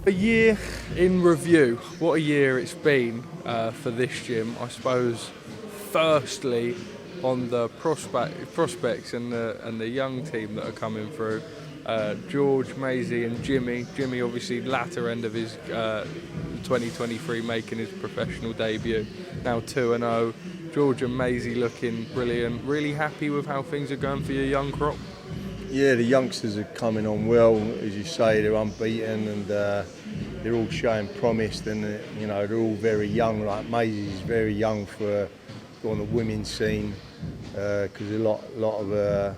A year in review. What a year it's been for this gym. I suppose, firstly, on the prospects and the young team that are coming through. George, Maisie and Jimmy. Jimmy obviously latter end of his 2023 making his professional debut. Now 2-0. George and Maisie looking brilliant. Really happy with how things are going for your young crop? Yeah, the youngsters are coming on well. As you say, they're unbeaten and they're all showing promise. And they're all very young. Like Maisie's very young for on the women's scene because a lot of a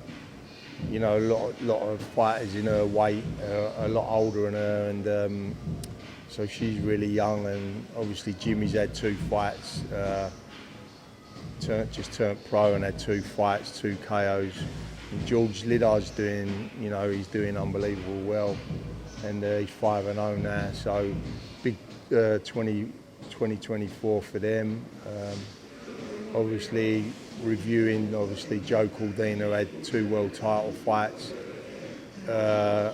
lot of fighters in her weight are a lot older than her, and so she's really young. And obviously Jimmy's had 2 fights, just turned pro and had 2 fights, 2 KOs. And George Lidar's doing, he's doing unbelievable well, and he's 5-0 now. So big 2024 for them. Obviously reviewing, Joe Cordina had 2 world title fights. The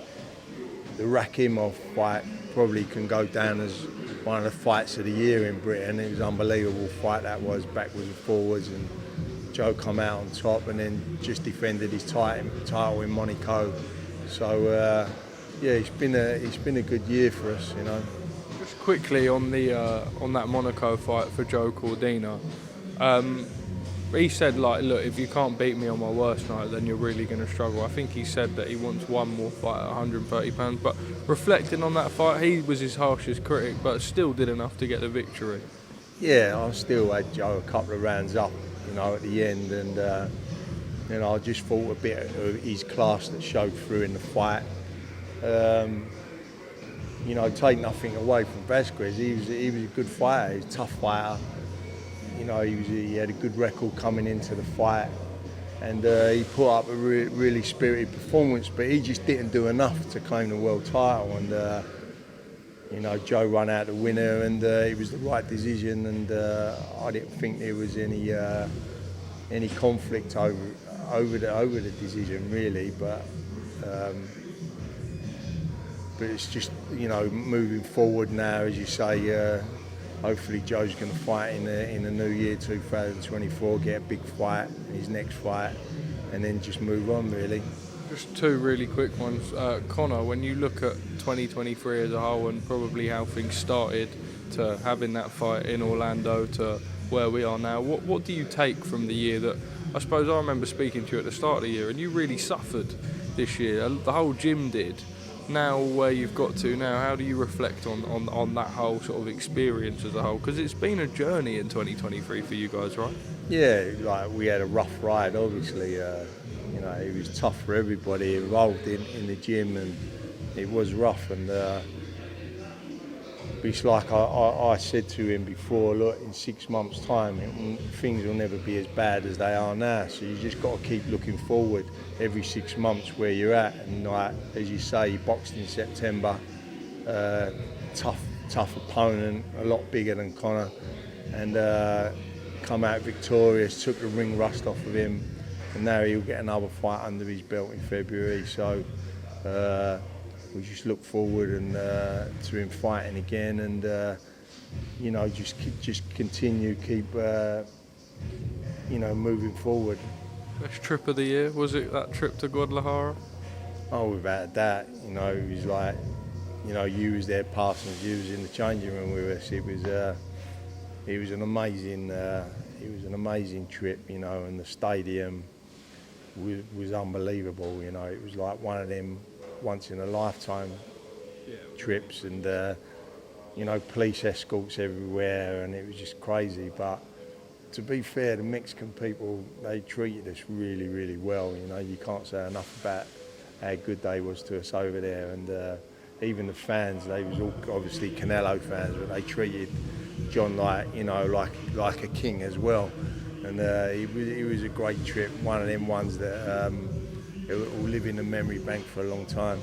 Rakimov fight probably can go down as one of the fights of the year in Britain. It was an unbelievable fight that was, backwards and forwards, and Joe come out on top and then just defended his title in Monaco. So it's been a good year for us, Just quickly on that Monaco fight for Joe Cordina. He said, look, if you can't beat me on my worst night, then you're really going to struggle. I think he said that he wants one more fight at 130 pounds. But reflecting on that fight, he was his harshest critic, but still did enough to get the victory. Yeah, I still had Joe a couple of rounds up, at the end, and I just thought a bit of his class that showed through in the fight. Take nothing away from Vasquez. He was a good fighter. He was a tough fighter. He had a good record coming into the fight, and he put up a really spirited performance, but he just didn't do enough to claim the world title. And Joe ran out the winner, and it was the right decision, and I didn't think there was any conflict over the decision really, but it's just moving forward now, as you say. Hopefully Joe's going to fight in the new year 2024, get a big fight, his next fight, and then just move on really. Just 2 really quick ones. Conor, when you look at 2023 as a whole and probably how things started to having that fight in Orlando to where we are now, what do you take from the year that, I suppose I remember speaking to you at the start of the year and you really suffered this year, the whole gym did. Now where you've got to now, how do you reflect on that whole sort of experience as a whole? Because it's been a journey in 2023 for you guys, right? Yeah, we had a rough ride, obviously. It was tough for everybody involved in the gym, and it was rough. And it's like I said to him before, look, in 6 months' time, things will never be as bad as they are now. So you just got to keep looking forward every 6 months where you're at. And as you say, he boxed in September, tough opponent, a lot bigger than Conor, and come out victorious, took the ring rust off of him, and now he'll get another fight under his belt in February. So we just look forward and to him fighting again, and just continue, keep moving forward. Best trip of the year, was it that trip to Guadlajara? Oh, without a doubt. It was like, you was there, Parsons, you was in the changing room with us. It was an amazing trip, and the stadium was unbelievable. It was like one of them once in a lifetime trips, and police escorts everywhere, and it was just crazy. But to be fair, the Mexican people, they treated us really, really well. You can't say enough about how good they was to us over there, and even the fans, they was all obviously Canelo fans, but they treated John like a king as well. And it was a great trip, one of them ones that it will live in the memory bank for a long time.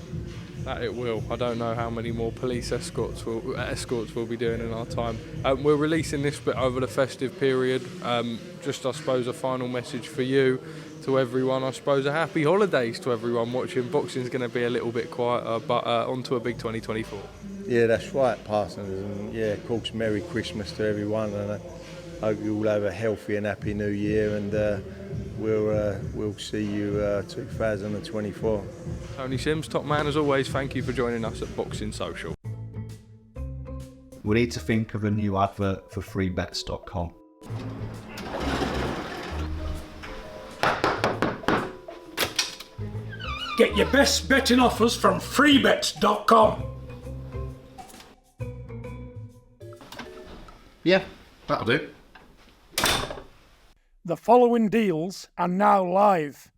That it will. I don't know how many more police escorts we'll be doing in our time. We're releasing this bit over the festive period. Just, I suppose, a final message for you, to everyone. I suppose a happy holidays to everyone watching. Boxing's going to be a little bit quieter, but on to a big 2024. Yeah, that's right, Parsons. And yeah, of course, Merry Christmas to everyone, and I hope you all have a healthy and happy New Year. And we'll see you 2024. Tony Sims, top man as always. Thank you for joining us at Boxing Social. We need to think of a new advert for freebets.com. Get your best betting offers from freebets.com. Yeah, that'll do. The following deals are now live.